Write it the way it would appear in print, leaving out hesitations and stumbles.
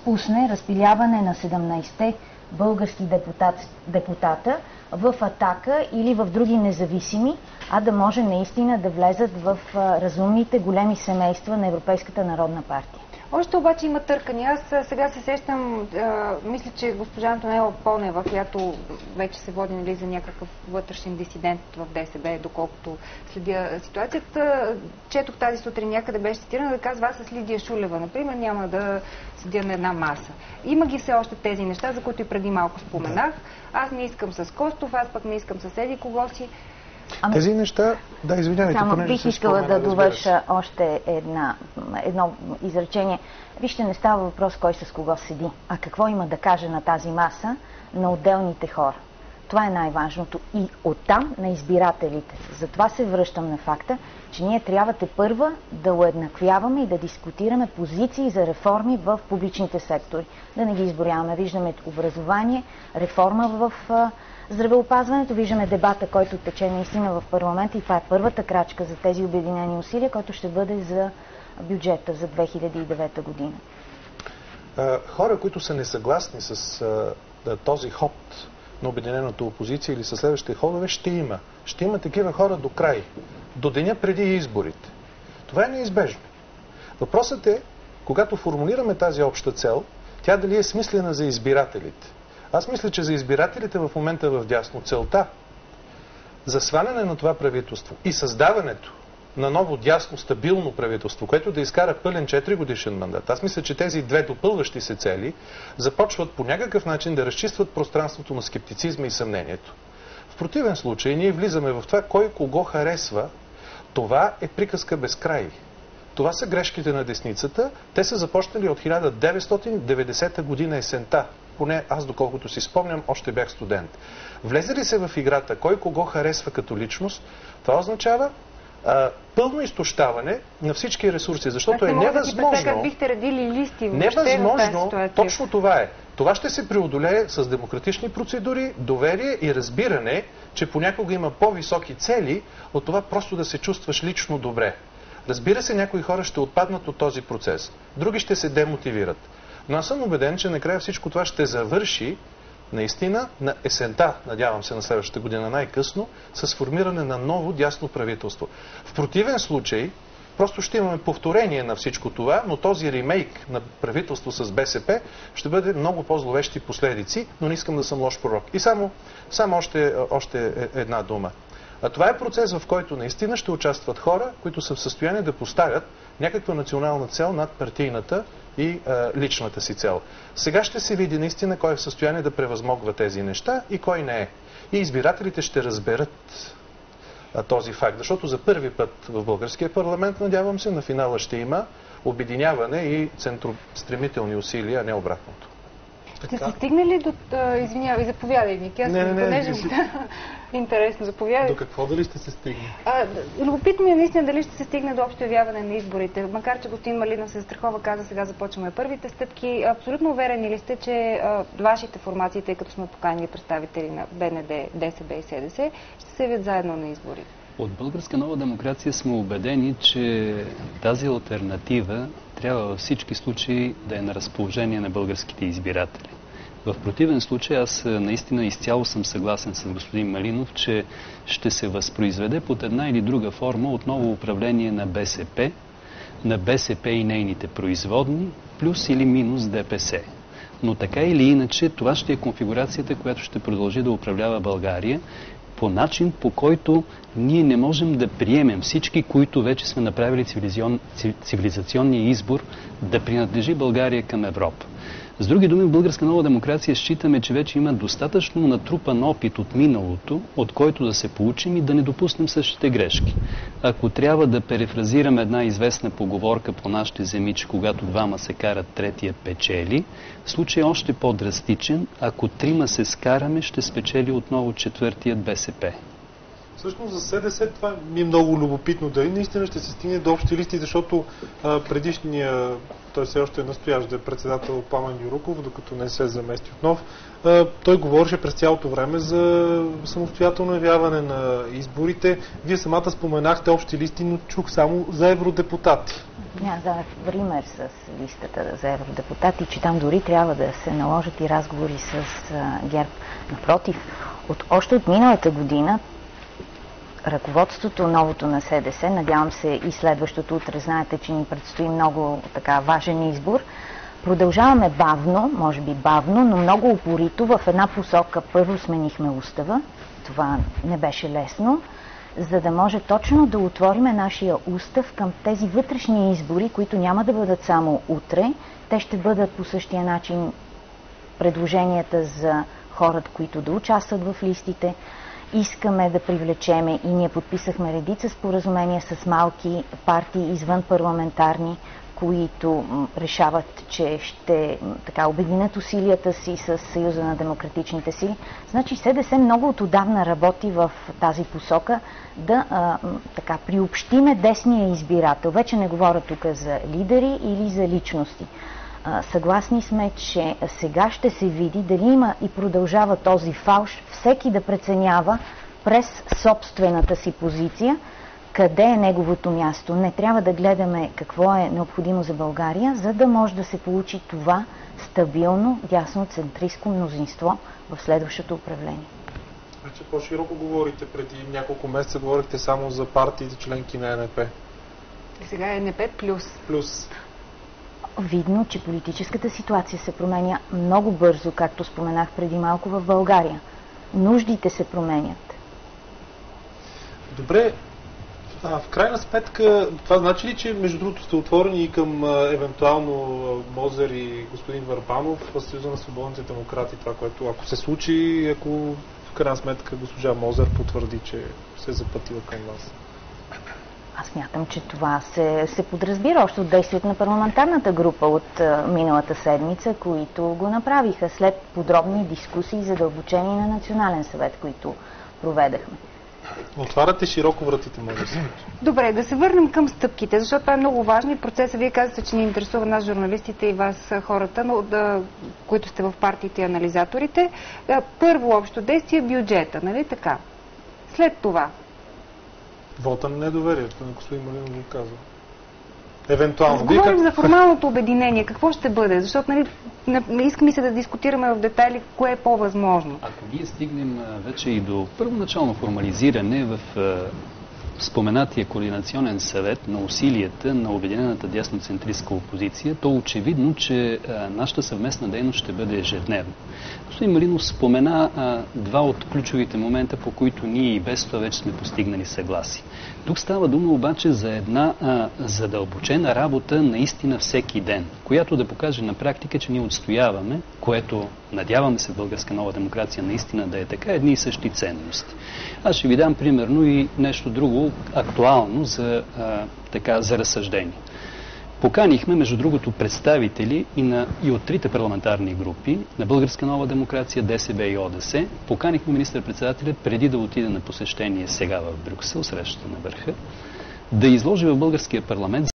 допусне разпиляване на 17-те български депутата в Атака или в други независими, а да може наистина да влезат в разумните големи семейства на Европейската народна партия. Още обаче има търкания. Аз сега се сещам, мисля, че госпожа Антонела Понева, която вече се води, нали, за някакъв вътрешен дисидент в ДСБ, доколкото следя ситуацията, четох тази сутрин, някъде беше цитирана да казва: аз с Лидия Шулева, например, няма да седя на една маса. Има ги все още тези неща, за които и преди малко споменах. Аз не искам с Костов, аз пък не искам с еди кого си. Тези неща, да, извинявайте. Само бих искала да довърша още едно изречение. Вижте, не става въпрос кой с кого седи, а какво има да каже на тази маса на отделните хора. Това е най-важното. И оттам на избирателите. Затова се връщам на факта, че ние трябва тепърва да уеднаквяваме и да дискутираме позиции за реформи в публичните сектори. Да не ги изборяваме. Виждаме образование, реформа в здравеопазването, виждаме дебата, който тече наистина в парламента, и това е първата крачка за тези обединени усилия, който ще бъде за бюджета за 2009 година. Хора, които са несъгласни с този ход на обединената опозиция или със следващите ходове, ще има. Ще има такива хора до край, до деня преди изборите. Това е неизбежно. Въпросът е, когато формулираме тази обща цел, тя дали е смислена за избирателите. Аз мисля, че за избирателите в момента вдясно целта за сваляне на това правителство и създаването на ново дясно стабилно правителство, което да изкара пълен 4-годишен мандат. Аз мисля, че тези две допълващи се цели започват по някакъв начин да разчистват пространството на скептицизма и съмнението. В противен случай ние влизаме в това кой кого харесва. Това е приказка без край. Това са грешките на десницата. Те са започнали от 1990 година есента. Поне аз, доколкото си спомням, още бях студент. Влезе ли се в играта кой кого харесва като личност, това означава пълно изтощаване на всички ресурси, защото е невъзможно. Бихте редили листи невъзможно, точно това е. Това ще се преодолее с демократични процедури, доверие и разбиране, че понякога има по-високи цели от това просто да се чувстваш лично добре. Разбира се, някои хора ще отпаднат от този процес, други ще се демотивират. Но аз съм убеден, че накрая всичко това ще завърши наистина на есента, надявам се на следващата година най-късно, с формиране на ново дясно правителство. В противен случай, просто ще имаме повторение на всичко това, но този ремейк на правителство с БСП ще бъде много по-зловещи последици, но не искам да съм лош пророк. И само още една дума. Това е процес, в който наистина ще участват хора, които са в състояние да поставят някаква национална цел над партийната и личната си цел. Сега ще се види наистина кой е в състояние да превъзмогва тези неща и кой не е. И избирателите ще разберат този факт, защото за първи път в българския парламент, надявам се, на финала ще има обединяване и центростремителни усилия, а не обратното. Ще се стигне ли до... Извинявай, заповядай, Ники. Понеже интересно, заповядай. До какво дали ще се стигне? Любопитно ми е наистина дали ще се стигне до общо явяване на изборите. Макар че господин Малинов се застрахова, каза, сега започваме първите стъпки. Абсолютно уверени ли сте, че вашите формации, тъй като сме поканили представители на БНД, ДСБ и СДС, ще се явят заедно на изборите? От Българска нова демокрация сме убедени, че тази алтернатива трябва във всички случаи да е на разположение на българските избиратели. В противен случай аз наистина изцяло съм съгласен с господин Малинов, че ще се възпроизведе под една или друга форма отново управление на БСП и нейните производни, плюс или минус ДПС. Но така или иначе това ще е конфигурацията, която ще продължи да управлява България по начин, по който ние не можем да приемем всички, които вече сме направили цивилизационния избор да принадлежи България към Европа. С други думи, в Българска нова демокрация считаме, че вече има достатъчно натрупан опит от миналото, от който да се получим и да не допуснем същите грешки. Ако трябва да перефразираме една известна поговорка по нашите земи, че когато двама се карат, третия печели, случай е още по-драстичен. Ако трима се скараме, ще спечели отново четвъртият БСП. Всъщност за СДС това ми е много любопитно. Дали наистина ще се стигне до общи листи, защото той все още е настоящ да е председател Пламен Юруков, докато не се замести отново. Той говореше през цялото време за самостоятелно явяване на изборите. Вие самата споменахте общи листи, но чух само за евродепутати. За пример с листата за евродепутати, че там дори трябва да се наложат и разговори с ГЕРБ. Напротив, още от миналата година ръководството новото на СДС, надявам се и следващото утре, знаете, че ни предстои много така важен избор, продължаваме бавно, може би бавно, но много упорито в една посока. Първо сменихме устава, това не беше лесно, за да може точно да отвориме нашия устав към тези вътрешни избори, които няма да бъдат само утре, те ще бъдат по същия начин предложенията за хората, които да участват в листите. Искаме да привлечеме и ние подписахме редица споразумения с малки партии извън парламентарни, които решават, че ще обединят усилията си с Съюза на демократичните сили. Значи СДС много отдавна работи в тази посока да приобщиме десния избирател. Вече не говоря тук за лидери или за личности. Съгласни сме, че сега ще се види дали има и продължава този фалш, всеки да преценява през собствената си позиция къде е неговото място. Не трябва да гледаме какво е необходимо за България, за да може да се получи това стабилно дясноцентристко мнозинство в следващото управление. Вече по-широко говорите, преди няколко месеца говорихте само за партиите членки на ЕНП. И сега е ЕНП плюс. Видно, че политическата ситуация се променя много бързо, както споменах преди малко в България. Нуждите се променят. Добре, в крайна сметка, това значи ли, че между другото сте отворени и към евентуално Мозер и господин Върбанов, Съюза на свободните демократи, това, което ако се случи, ако в крайна сметка госпожа Мозер потвърди, че се е запътила към вас? Аз мятам, че това се подразбира още от действието на парламентарната група от миналата седмица, които го направиха след подробни дискусии и задълбочени на Национален съвет, които проведахме. Отваряте широко вратите, може да се. Добре, да се върнем към стъпките, защото това е много важно и процесът. Вие казвате, че ни интересува нас, журналистите и вас, хората, но които сте в партиите и анализаторите. Първо общо действие – бюджета, нали така? След това вота на недоверието, на господин Малинов го казва. Евентуално. Говорим за формалното обединение. Какво ще бъде? Защото, искаме се да дискутираме в детайли кое е по-възможно. Ако ние стигнем вече и до първоначално формализиране в споменатия координационен съвет на усилията на обединената дясноцентристка опозиция, то очевидно, че нашата съвместна дейност ще бъде ежедневна. Господин Малинов спомена два от ключовите момента, по които ние и без това вече сме постигнали съгласие. Тук става дума обаче за една задълбочена работа наистина всеки ден, която да покаже на практика, че ние отстояваме, което надяваме се в Българска нова демокрация наистина да е така, едни и същи ценности. Аз ще ви дам примерно и нещо друго актуално за разсъждение. Поканихме, между другото, представители и от трите парламентарни групи на Българска нова демокрация, ДСБ и ОДС. Поканихме министър-председателя преди да отиде на посещение сега в Брюксел, срещата на върха, да изложи в българския парламент